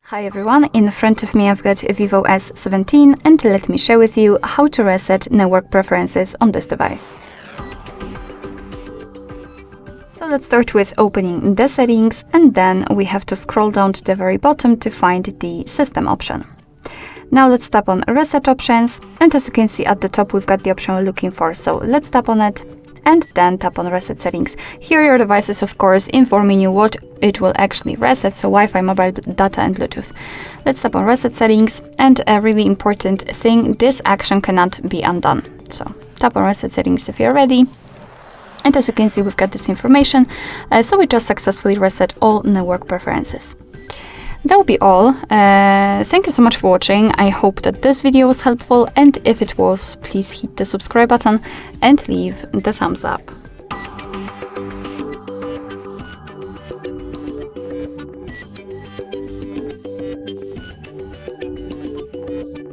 Hi everyone, in front of me I've got a VIVO S17 and let me share with you how to reset network preferences on this device. So let's start with opening the settings, and then we have to scroll down to the very bottom to find the system option. Now let's tap on reset options, and as you can see at the top we've got the option we're looking for, so let's tap on it and then tap on reset settings. Here your device is of course informing you what it will actually reset, so Wi-Fi, mobile data and Bluetooth. Let's tap on reset settings, and a really important thing, this action cannot be undone. So tap on reset settings if you're ready. And as you can see, we've got this information, so we just successfully reset all network preferences. That will be all. Thank you so much for watching. I hope that this video was helpful, and if it was, please hit the subscribe button and leave the thumbs up.